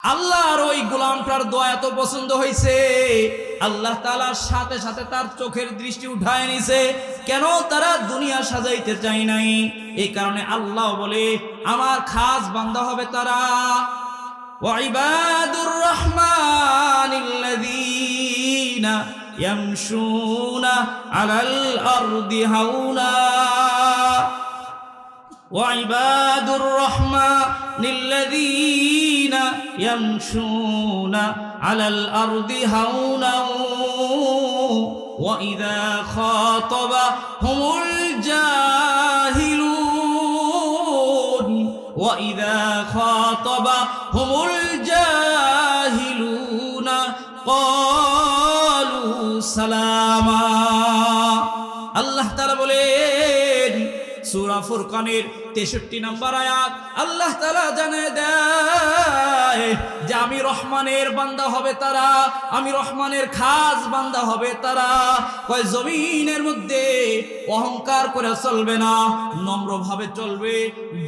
আল্লাহর ওই গোলামটার দোয়া এত পছন্দ হয়েছে, আল্লাহ তাআলার সাথে সাথে তার চোখের দৃষ্টি উঠায় নিছে। কেন? তারা দুনিয়া সাজাইতে চায় নাই। এই কারণে আল্লাহ বলে আমার খাস বান্দা হবে তারা। ওয়াইবাদুর রহমানিল্লাযীনা ইয়ামশুনা আলাল আরদি হাওনা ওয়াইবাদুর রহমানিল্লাযীনা ইয়ামশুনা আলাল আরদি হাওনা ওয়া ইযা খাতাবাহুমুল জাহিলুন ওয়া ইযা খাতাবাহুমুল জাহিলুনা ক্বালু সালামা। আল্লাহ তাআলা বলেন সূরা ফুরকানের 63 নম্বর আয়াত, আল্লাহ তাআলা জানিয়ে দেয় যে আমি রহমানের বান্দা হবে তারা, আমি রহমানের খাস বান্দা হবে তারা। কয় জমিনের মধ্যে অহংকার করে চলবে না, নম্রভাবে চলবে,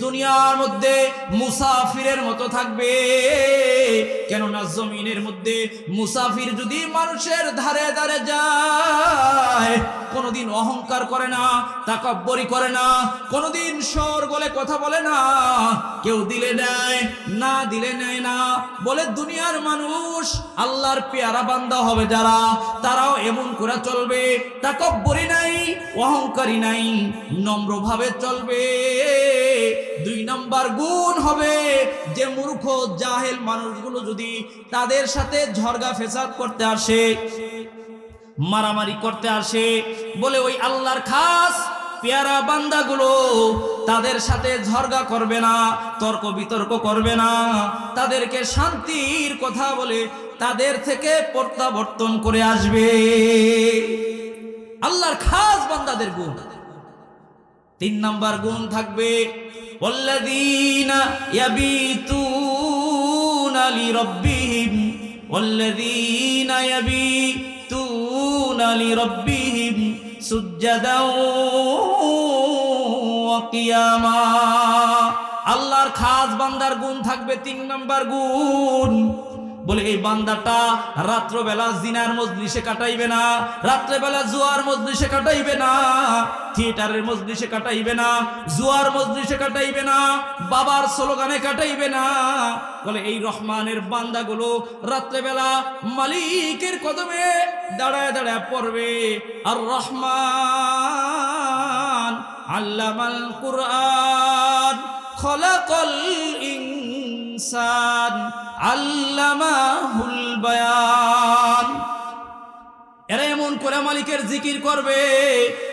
দুনিয়ার মধ্যে মুসাফিরের মতো থাকবে। কেননা জমিনের মধ্যে মুসাফির যদি মানুষের ধারে ধারে যায়, কোনোদিন অহংকার করে না, তাকাব্বুরি করে না, কোনোদিন সর বলে কথা বলে না, কেউ দিলে নেয় না দিলে নেয় না। বলে দুনিয়ার মানুষ আল্লাহর পেয়ারা বান্দা হবে যারা, তারাও এমন করে চলবে, তাকাব্বুরি নাই, অহংকারী নাই, নম্রভাবে চলবে। 2 নম্বর গুণ হবে যে মূর্খ জাহেল মানুষগুলো যদি তাদের সাথে ঝগড়া ফেসাদ করতে আসে, মারামারি করতে আসে, বলে ওই আল্লাহর খাস পেয়ারা বান্দাগুলো তাদের সাথে ঝগড়া করবে না, তর্ক বিতর্ক করবে না, তাদেরকে শান্তির কথা বলে তাদের থেকে প্রত্যাবর্তন করে আসবে। আল্লাহর খাস বান্দাদের গুণ। 3 নম্বর গুণ থাকবে ওয়াল্লাযীনা ইয়াবিতুনা লিরাব্বিহিম ওয়াল্লাযীনা ইয়াবিতুনা লিরাব্বিহিম সুজ্জাদাও ওয়া কিয়ামা। আল্লাহর খাস বান্দার গুণ থাকবে 3 নম্বর গুণ। বলে এই বান্দাটা রাত্রবেলা জিনার মজলিসে কাটাইবে না, রাত্রেবেলা জুয়ার মজলিসে কাটাইবে না, থিয়েটারের মজলিসে কাটাইবে না, জুয়ার মজলিসে কাটাইবে না, বাবার স্লোগানে কাটাইবে না। বলে এই রহমানের বান্দাগুলো রাত্রেবেলা মালিকের কদমে দাঁড়ায় দাঁড়ায় পড়বে আর রহমান আল্লামাল কুরআন খলাকাল ইনসান আল্লামাহুল বায়ান। এরা এমন করে মালিকের জিকির করবে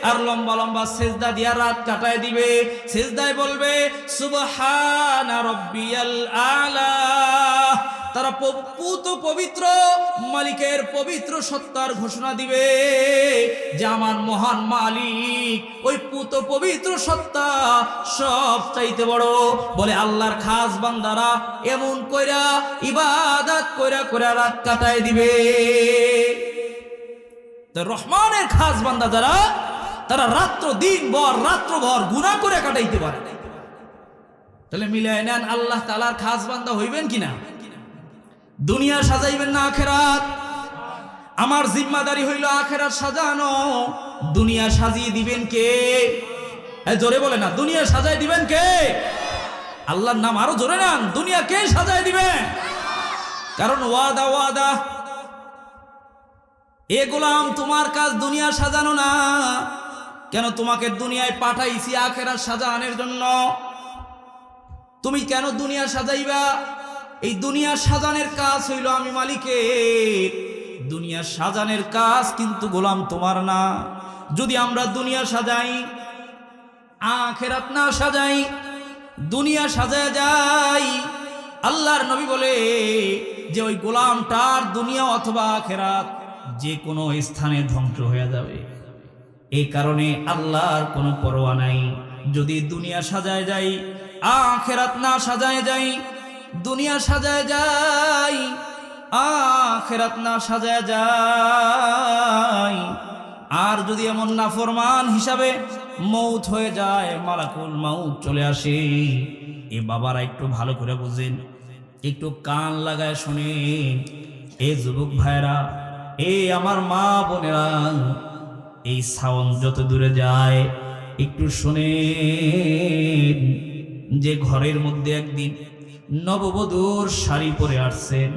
আর লম্বা লম্বা সেজদা দিয়া রাত কাটায় দিবে। সেজদায় বলবে সুবহানা রাব্বিয়াল আলা। তারা পবিত্র মালিকের পবিত্র সত্তার ঘোষণা দিবে যে আমার মহান মালিক ওই পুত পবিত্র সত্তা সব চাইতে বড়। বলে আল্লাহর খাস বান্দারা এমন কইরা ইবাদত কইরা কইরা রাত কাটায় দিবে। তো রহমানের খাস বান্দা যারা, তারা রাত্র দিন ভর গুনাহ করে কাটাইতে পারে। তাহলে মিলাই নেন আল্লাহ তাআলার খাস বান্দা হইবেন কিনা? দুনিয়া সাজাইবেন না আখেরাত। আমার জিম্মাদারি হইল আখেরাত সাজানো। দুনিয়া সাজিয়ে দিবেন কে? জোরে বলে না, দুনিয়া সাজাই দিবেন কে? আল্লাহর নাম আরো জোরে নেন, দুনিয়া কে সাজাই দিবে? কারণ ওয়াদা ওয়াদা। এ গোলাম তোমার কাজ দুনিয়া সাজানো না। কেন? তোমাকে দুনিয়ায় পাঠাইছি আখেরাত সাজানোর জন্য। তুমি কেন দুনিয়া সাজাইবা? এই দুনিয়া সাজানের কাজ হইল আমি মালিকের। দুনিয়া সাজানের কাজ কিন্তু গোলাম তোমার না। যদি আমরা দুনিয়া সাজাই, আখেরাত না সাজাই, দুনিয়া সাজায় যাই, আল্লাহর নবী বলে যে ওই গোলামটার দুনিয়া অথবা আখেরাত যে কোনো স্থানে ধ্বংস হয়ে যাবে। এই কারণে আল্লাহর কোনো পরোয়া নাই। যদি দুনিয়া সাজায় যাই, আখেরাত না সাজায় যাই, দুনিয়া সাজায় যাই, আখেরাত না সাজায় যাই, আর যদি এমন নাফরমান হিসাবে মৌত হয়ে যায়, মালাকুল মৌত চলে আসে, এ বাবারা একটু ভালো করে বুঝেন। একটু কান লাগায় শুনেন, এ যুবক ভাইরা, এই আমার মা বোনেরা, এই সাউন্ড যত দূরে যায় একটু শুনেন, যে ঘরের মধ্যে একদিন নববধূর শাড়ি পরে আসছেন,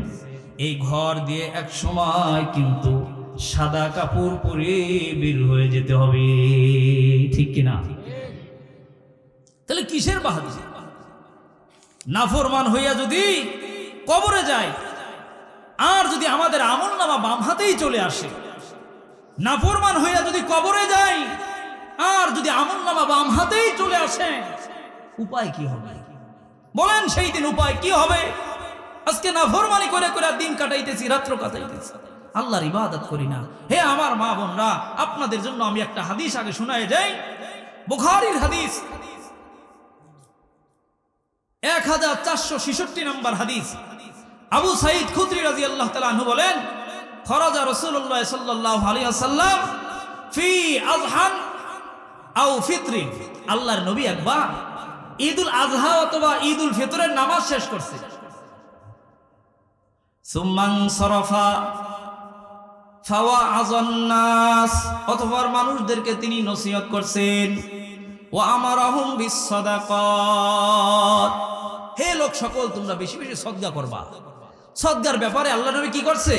এই ঘর দিয়ে এক সময় কিন্তু সাদা কাপড় পরে বের হয়ে যেতে হবে, ঠিক কিনা? তাহলে কিসের বাহাদুর? নাফরমান হইয়া যদি কবরে যায়, আর যদি আমাদের আমলনামা বাম হাতেই চলে আসে, নাফরমান হইয়া যদি কবরে যায় আর যদি আমলনামা বাম হাতেই চলে আসে, উপায় কি হবে? বলেন সেই দিন উপায় কি হবে? আজকে নাফরমানি করে করে দিন কাটাইতেছি, রাত্র কাটাইতেছি, আল্লাহর ইবাদত করি না। হে আমার মা বোনরা, আপনাদের জন্য আমি একটা হাদিস আগে শোনায় যাই, বুখারীর হাদিস, 1466 নম্বর হাদিস। আবু সাঈদ খুদরি রাদিয়াল্লাহু তাআলা আনহু বলেন, খরাজা রাসূলুল্লাহ সাল্লাল্লাহু আলাইহি ওয়াসাল্লাম ফি আযহান আও ফিত্রিন। আল্লাহর নবী একবার ঈদুল আযহা অথবা ঈদুল ফিতরের নামাজ শেষ করছে, সুম্মান সরাফা ফাওয়াআযান নাস, অতঃপর মানুষদেরকে তিনি নসিহত করছেন, ওয়া আমারাহুম বিস সাদাকাত, হে লোক সকল, তোমরা বেশি বেশি সদকা করবা। সদকার ব্যাপারে আল্লাহর নবী কি করছে?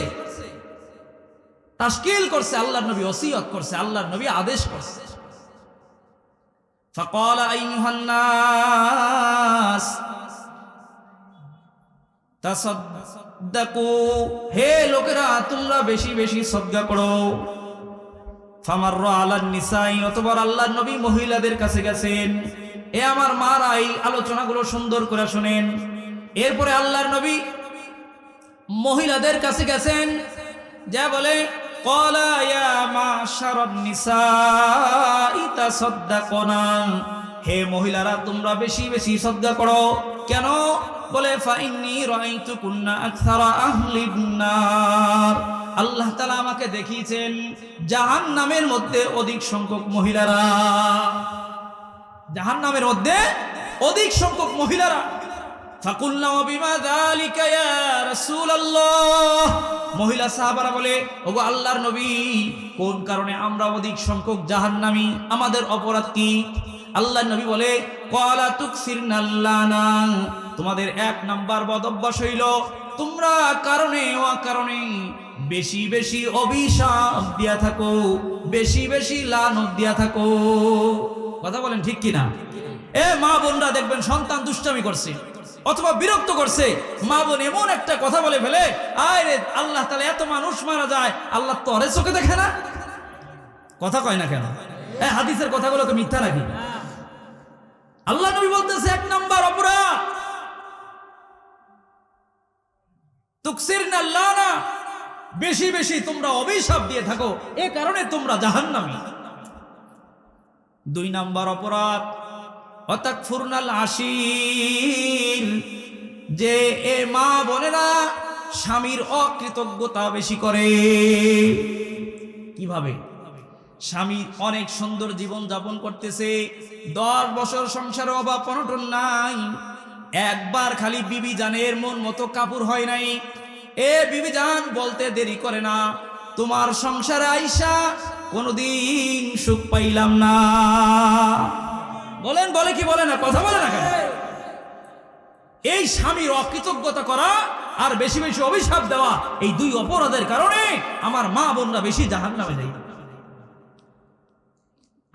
তাশকিল করছে, আল্লাহর নবী ওসিয়ত করছে, আল্লাহর নবী আদেশ করছে। ফাকালা আইয়ুহান নাস তাসাদ্দাকু, হে লোকেরা, তোমরা বেশি বেশি সদকা করো। ফামাররা আলান নিসাই, অতঃপর আল্লাহর নবী মহিলাদের কাছে গেছেন। এ আমার মারা, এই আলোচনাগুলো সুন্দর করে শুনেন। এরপরে আল্লাহর নবী মহিলাদের কাছে গেছেন, যা বলে, ক্বালা ইয়া মাশারান নিসাই তাসাদ্দাকুনা, হে মহিলারা, তোমরা বেশি বেশি সদকা করো। কেন? বলে, ফাইন্নী রাআইতুকুন্না আকসারা আহলিন নার, আল্লাহ তাআলা আমাকে দেখিয়েছেন জাহান্নামের মধ্যে অধিক সংখ্যক মহিলারা, জাহান্নামের মধ্যে অধিক সংখ্যক মহিলারা। ফাকুলনা ওয়া বিমা যালিকা ইয়া রাসূলুল্লাহ, মহিলা সাহাবারা বলে, ওগো আল্লাহর নবী, কোন কারণে আমরা অধিক সংখ্যক জাহান্নামী? আমাদের অপরাধ কি? আল্লাহর নবী বলে, ক্বালা তুকসিরনাল লানা, তোমাদের এক নাম্বার বদ অভ্যাস হইল, তোমরা কারণে অকারণে বেশি বেশি অভিশাপ দিয়া থাকো, বেশি বেশি লানত দিয়া থাকো। কথা বলেন ঠিক কিনা? এ মা বোনরা দেখবেন, সন্তান দুষ্টামি করছে অথবা বিরক্ত করছে, মা বোন এমন একটা কথা বলে ফেলে, আয় রে, আল্লাহ তাআলা এত মানুষ মারা যায়, আল্লাহ তোরে চোখে দেখে না? কথা কয় না কেন? হাদিসের কথাগুলো তো মিথ্যা নাকি? আল্লাহ নবী বলতেছে, এক নাম্বার অপরাধ তুকসিরনাল লানা, বেশি বেশি তোমরা অভিশাপ দিয়ে থাকো, এ কারণে তোমরা জাহান্নামী। দুই নাম্বার অপরাধ অতাকফুরনাল আশির, যে এ মা বোনেরা স্বামীর অকৃতজ্ঞতা বেশি করে। কিভাবে? স্বামী অনেক সুন্দর জীবন যাপন করতেছে, 10 বছর সংসারে অভাব অনটন নাই, একবার খালি বিবি জানের মন মতো কাপড় হয় নাই, এ বিবি জান বলতে দেরি করে না, তোমার সংসারে আইসা কোনদিন সুখ পাইলাম না। বলেন, বলে কি বলে না? কথা বলে না কেন? এই স্বামীর অকৃতজ্ঞতা করা আর বেশি বেশি অভিশাপ দেওয়া, এই দুই অপরাধের কারণে আমার মা বোনরা বেশি জাহান্নামে যায়।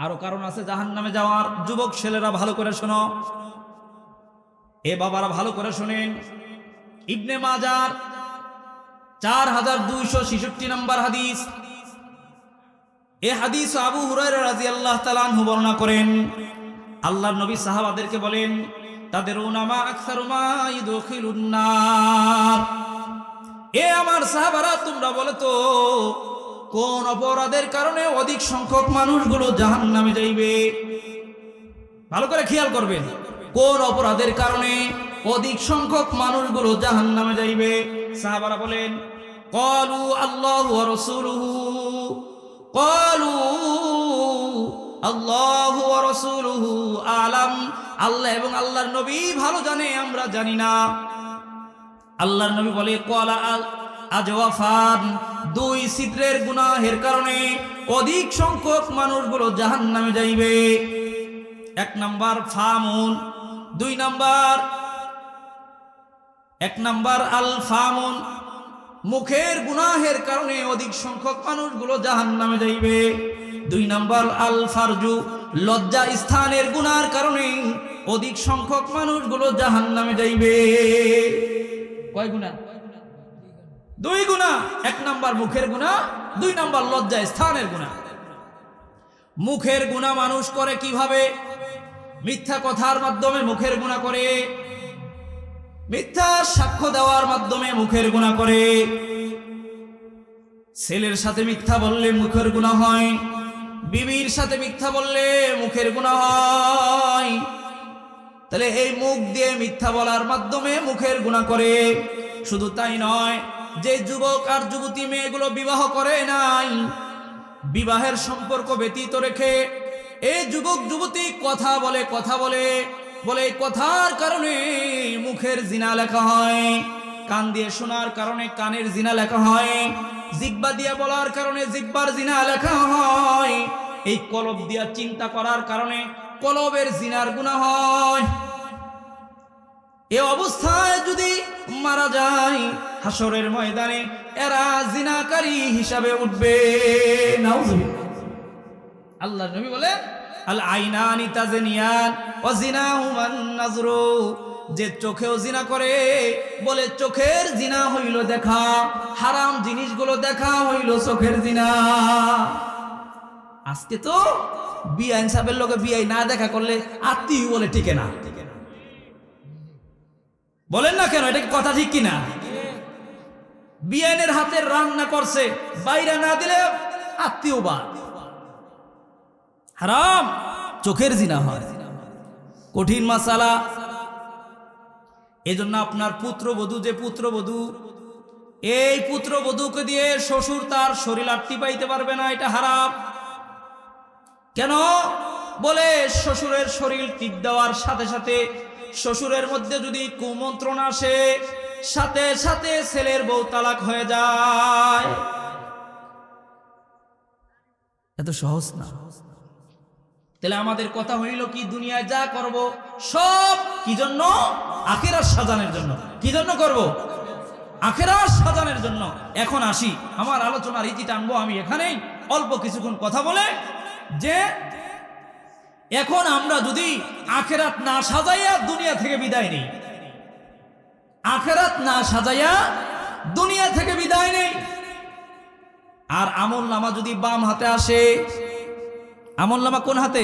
আরো কারণ আছে জাহান্নামে যাওয়ার। যুবক ছেলেরা ভালো করে শোনো, এ বাবারা ভালো করে শোনেন। ইবনে মাজার 4266 নম্বর হাদিস, এ হাদিস আবু হুরায়রা রাদিয়াল্লাহু তাআলা আনহু বর্ণনা করেন। আল্লাহর নবী সাহাবাদেরকে বলেন, তাদের উনামা আকসারু মা ইদখিলুন নার, এ আমার সাহাবারা, তোমরা বলো তো কোন অপরাধের কারণে অধিক সংখ্যক মানুষগুলো জাহান্নামে যাইবে? ভালো করে খেয়াল করবেন, কোন অপরাধের কারণে অধিক সংখ্যক মানুষগুলো জাহান্নামে যাইবে? সাহাবারা বলেন, ক্বালু আল্লাহু ওয়া রাসূলুহু, ক্বালু আল্লাহু ওয়া রাসূলুহু আলাম, আল্লাহ এবং আল্লাহর নবী ভালো জানে, আমরা জানি না। আল্লাহর নবী বলে ক্বালা আজওয়াফান, দুই ছিদ্রের গুনাহের কারণে অধিক সংখ্যক মানুষগুলো জাহান্নামে যাইবে। এক নাম্বার ফামুন, দুই নাম্বার, এক নাম্বার আল ফামুন, মুখের গুনাহের কারণে অধিক সংখ্যক মানুষগুলো জাহান্নামে যাইবে। দুই নাম্বার আল ফারজু, লজ্জা স্থানের গুনার কারণে অধিক সংখ্যক মানুষগুলো জাহান্নামে যাইবে। কয় গুনাহ? দুই গুনাহ। এক নাম্বার মুখের গুনাহ, দুই নাম্বার লজ্জা স্থানের গুনাহ। মুখের গুনাহ মানুষ করে কিভাবে? মিথ্যা কথার মাধ্যমে মুখের গুনাহ করে, মিথ্যা সাক্ষ্য দেওয়ার মাধ্যমে মুখের গুনাহ করে। ছেলের সাথে মিথ্যা বললে মুখের গুনাহ হয়, বিবির সাথে মিথ্যা বললে মুখের গুনাহ হয়। তাহলে এই মুখ দিয়ে মিথ্যা বলার মাধ্যমে মুখের গুনাহ করে। শুধু তাই নয়, যে যুবক আর যুবতী মেয়েগুলো বিবাহ করে নাই, বিবাহের সম্পর্ক ব্যতীত রেখে এই যুবক যুবতী কথা বলে বলে কথার কারণে মুখের জিনা লেখা হয়, কান দিয়ে শোনার কারণে কানের জিনা লেখা হয়, জিহ্বা দিয়ে বলার কারণে জিহ্বার জিনা লেখা হয়, এই কলব দিয়া চিন্তা করার কারণে কলবের জিনার গুনাহ হয়। এ অবস্থায় যদি মারা যায়, হাসরের ময়দানে এরা জিনাকারী হিসাবে উঠবে। নাউজুবিল্লাহ। আল্লাহর নবী বলেন আল আইনানি তাজনিয়ান ওয়া জিনাহুমান নাজরু, যে চোখেও জিনা করে বলে চোখের জিনা হইল দেখা, হারাম জিনিসগুলো দেখা হইল চোখের জিনা। আজকে তো বিআইন সাহেবের লোকে বিআই না দেখা করলে আত্মীয় বলে টিকে না। বলেন না কেন? এটা কি কথা ঠিক কিনা? বিআইনের হাতের রান্না করছে, বাইরে না দিলে আত্মীয় বা হারাম, চোখের জিনা হয়। কঠিন মাসালা। এজন্য আপনার পুত্রবধূ, যে পুত্রবধূ, এই পুত্রবধূকে দিয়ে শ্বশুর তার শরীর আটটি পাইতে পারবে না, এটা হারাম। কেন? বলে শ্বশুরের শরীর টিপ দেওয়ার সাথে সাথে শ্বশুরের মধ্যে যদি কুমন্ত্রণ আসে, সাথে সাথে ছেলের বউ তালাক হয়ে যায়। এত সহজ না। তাহলে আমাদের কথা হইল কি, দুনিয়ায় যা করব সব কি জন্য? আখিরাত সাজানোর জন্য। কি জন্য করব? আখিরাত সাজানোর জন্য। এখন আসি, আমার আলোচনার ইতি টানবো আমি এখানেই অল্প কিছুক্ষণ কথা বলে, যে এখন আমরা যদি আখিরাত না সাজাইয়া দুনিয়া থেকে বিদায় নেই, আখিরাত না সাজাইয়া দুনিয়া থেকে বিদায় নেই, আর আমল নামা যদি বাম হাতে আসে, আমল নামা কোন হাতে?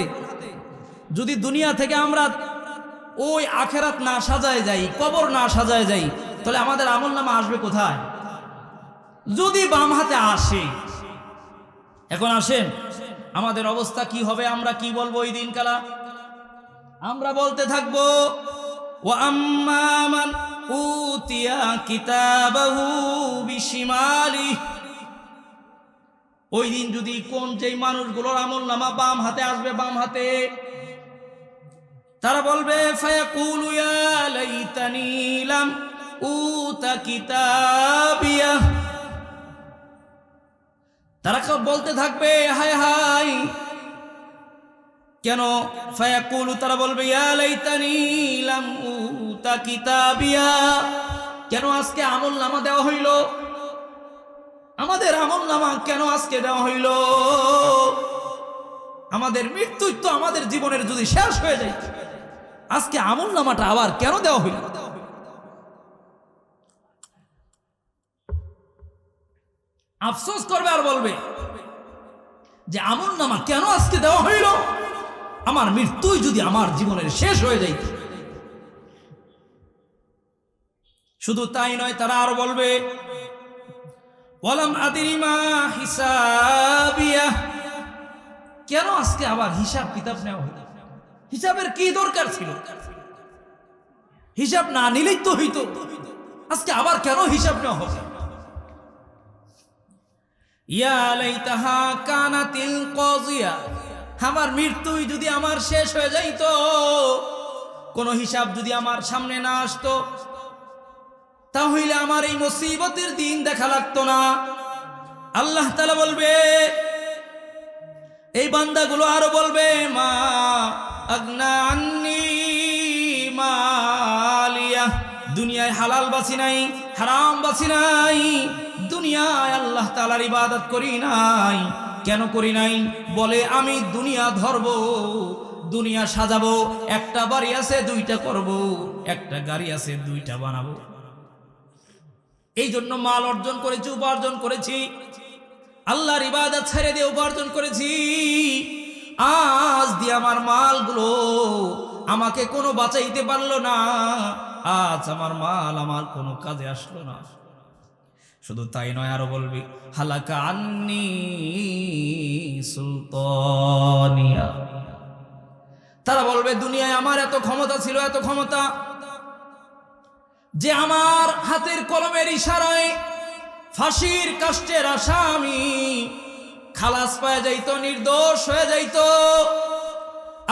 যদি দুনিয়া থেকে আমরা ওই আখিরাত না সাজায় যাই, কবর না সাজায় যাই, তাহলে আমাদের আমল নামা আসবে কোথায়? যদি বাম হাতে আসে। এখন আসেন, আমাদের অবস্থা কি হবে? আমরা কি বলবো ওই দিন কালা? আমরা বলতে থাকবো ওয়া আম্মা মান উতিয়া কিতাবাহু বিশিমালি। ওই দিন যদি কোন যেই মানুষগুলোর আমল নামা বাম হাতে আসবে, বাম হাতে, তারা বলবে ফায়াকুলু ইয়া লাইতানি লাম উতা কিতাবিয়া। তারা বলতে থাকবে হায় হায়। কেন? ফায়াকুলু, তারা বলবে ইয়া লাইতানি লাম উতা কিতাবিয়া, কেন আজকে আমল নামা দেওয়া হইল? আমাদের আমল নামা কেন আজকে দেওয়া হইল? আমাদের মৃত্যু তো আমাদের জীবনের যদি শেষ হয়ে যায়, আজকে আমল নামাটা আবার কেন দেওয়া হইল? আফসোস করবে আর বলবে যে আমল নামা কেন আজকে দেওয়া হইল? আমার মৃত্যুই যদি আমার জীবনের শেষ হয়ে যায়। শুধু তাই নয়, তারা আরো বলবে ওয়ালাম আদরি মা হিসাবিয়া, কেন আজকে আবার হিসাব কিতাব নেওয়া হইল? হিসাবের কি দরকার ছিল? হিসাব না নিলেই তো হইতো, আজকে আবার কেন হিসাব নেওয়া হবে? ইয়া লাইতাহা কানাতিল কাযিয়া, আমার মৃত্যুই যদি আমার শেষ হয়ে যাইতো, কোন হিসাব যদি আমার সামনে না আসতো, তাহলে আমার এই মুসিবতের দিন দেখা লাগতো না। আল্লাহ তাআলা বলবে, এই বান্দাগুলো আরো বলবে, মা আগনা আন্নি মালিয়া, দুনিয়ায় হালাল বাঁচি নাই, হারাম বাঁচি নাই, দুনিয়ায় আল্লাহ তাআলার ইবাদত করি নাই। কেন করি নাই? বলে আমি দুনিয়া ধরবো, দুনিয়া সাজাবো, একটা বাড়ি আছে দুইটা করব, একটা গাড়ি আছে দুইটা বানাবো। এই জন্য মাল অর্জন করেছি, উপার্জন করেছি, আল্লাহর ইবাদত ছেড়ে দিয়ে উপার্জন করেছি। আজ দিয়ে আমার মালগুলো আমাকে কোনো বাঁচাইতে পারলো না, আজ আমার মাল আমার কোনো কাজে আসলো না। শুধু তাই নয়, আরো বলবি, হালাকা আন্নি সুলতানিয়া, তারা বলবে দুনিয়ায় আমার এত ক্ষমতা ছিল, এত ক্ষমতা, যে আমার হাতের কলমের ইশারায় ফাঁসির কাষ্টের আসামি খালাস পাওয়া যাইত, নির্দোষ হয়ে যাইত।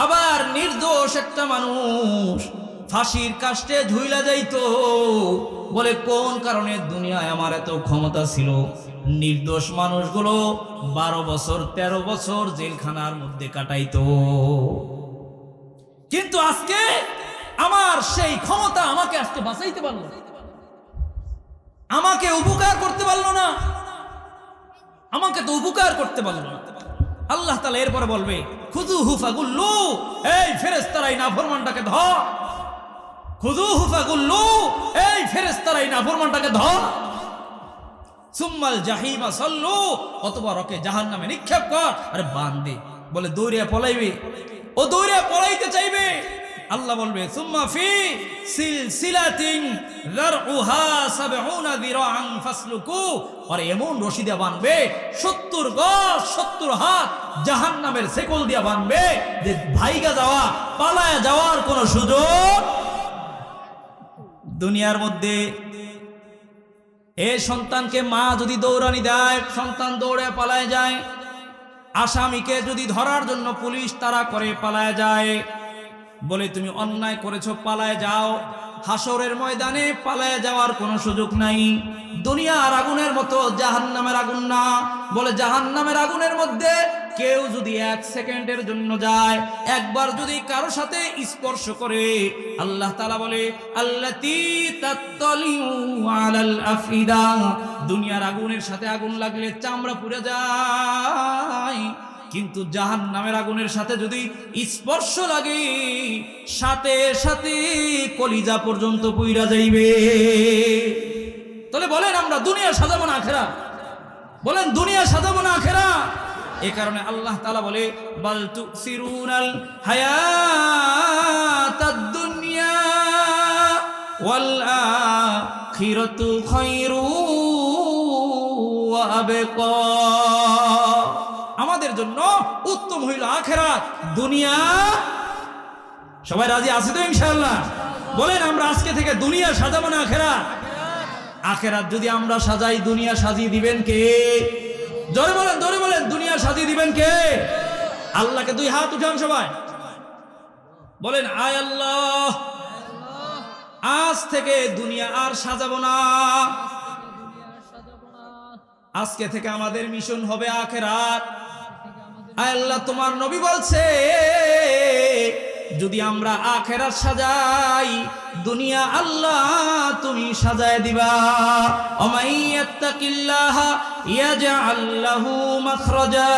আবার নির্দোষ একটা মানুষ ফাঁসির কাষ্টে ঝুইলা যাইত। বলে কোন কারণে? দুনিয়ায় আমার এত ক্ষমতা ছিল, নির্দোষ মানুষগুলো 12 বছর 13 বছর জেলখানার মধ্যে কাটাইতো। কিন্তু আজকে আমার সেই ক্ষমতা আমাকে আজকে বাঁচাইতে পারলো না, আমাকে উপকার করতে পারলো না, আমাকে তো উপকার করতে পারলো না। আল্লাহ তাআলা এরপরে বলবে, খুযুহু ফাগুল্লু, এই ফেরেশতারাই নাফরমানটাকে ধর, খুযুহু ফাগুল্লু, এই ফেরেশতারাই নাফরমানটাকে ধর, সুম্মাল জাহিমা সাল্লু, অতঃপর ওকে জাহান্নামে নিক্ষেপ কর। আরে বান্দে বলে দৌড়িয়া পলাইবে, ও দৌড়িয়া পলাইতে চাইবে। আল্লাহ বলবে, সুম্মা ফি সিলসিলাতিন যারউহা 70 যিরাআন ফাসলুকু, আর এমন রশি দিয়ে বাঁধবে 70 গজ 70 হাত জাহান্নামের শেকল দিয়ে বাঁধবে, যে ভাইগা যাওয়া, পালায়া যাওয়ার কোনো সুযোগ। দুনিয়ার মধ্যে এই সন্তানকে মা যদি দৌড়ানি দেয়, সন্তান দৌড়ে পালায় যায়। আসামিকে যদি ধরার জন্য পুলিশ তাড়া করে পালায় যায়, বলে তুমি অন্যায় করেছো, পালায় যাও। হাসরের ময়দানে পালায় যাওয়ার কোনো সুযোগ নাই। দুনিয়ার আগুনের মতো জাহান্নামের আগুন না। বলে জাহান্নামের আগুনের মধ্যে কেউ যদি 1 সেকেন্ডের জন্য যায়, একবার যদি কারো সাথে স্পর্শ করে, আল্লাহ তাআলা বলে, আল্লাতী তাত্তালিউ আলাল আফিদা, দুনিয়ার আগুনের সাথে আগুন লাগলে চামড়া পুড়ে যায়, কিন্তু জাহান্নামের আগুনের সাথে যদি স্পর্শ লাগে, সাথে সাথে কলিজা পর্যন্ত পুইরা যাইবে। তাহলে বলেন আমরা দুনিয়া সাজাবো না আখিরাত? বলেন দুনিয়া সাজাবো না আখিরাত? এই কারণে আল্লাহ তাআলা বলে, বাল তুসিরুনাল হায়াতাদ দুনিয়া ওয়াল আখিরাতু খায়রু ওয়া আবকা, আমাদের জন্য উত্তম হইল আখিরাত, দুনিয়া। সবাই রাজি আছে তো ইনশাআল্লাহ? বলেন আমরা আজকে থেকে দুনিয়া সাজাবো না আখিরাত? আখিরাত যদি আমরা সাজাই, দুনিয়া সাজিয়ে দিবেন কে? জোরে বলেন, জোরে বলেন, দুনিয়া সাজিয়ে দিবেন কে? আল্লাহকে 2 হাত উঠান সবাই, বলেন আয় আল্লাহ, আজ থেকে দুনিয়া আর সাজাবো না, আজকে থেকে আমাদের মিশন হবে আখিরাত। আয় আল্লাহ, তোমার নবী বলছে যদি আমরা আখিরাত সাজাই, দুনিয়া আল্লাহ তুমি সাজায় দিবা। ওমাইয়াত্তাকিল্লাহা ইয়াজআল লাহু মাখরাজা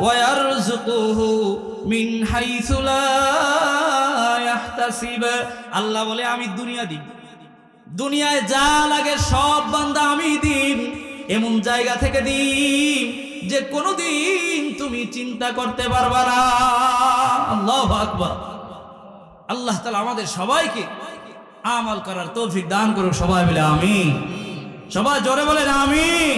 ওয়া ইয়ারযুকুহু মিন হাইসু লা ইয়াহতাসিব। আল্লাহ বলে আমি দুনিয়া দিই, দুনিয়ায় যা লাগে সব বান্দা আমি দিই, এমন জায়গা থেকে দিই যে কোনোদিন তুমি চিন্তা করতে পারবা না। আল্লাহু আকবার। আল্লাহ তাআলা আমাদের সবাইকে আমল করার তৌফিক দান করুক। সবাই মিলে আমিন। সবাই জোরে বলেন আমিন।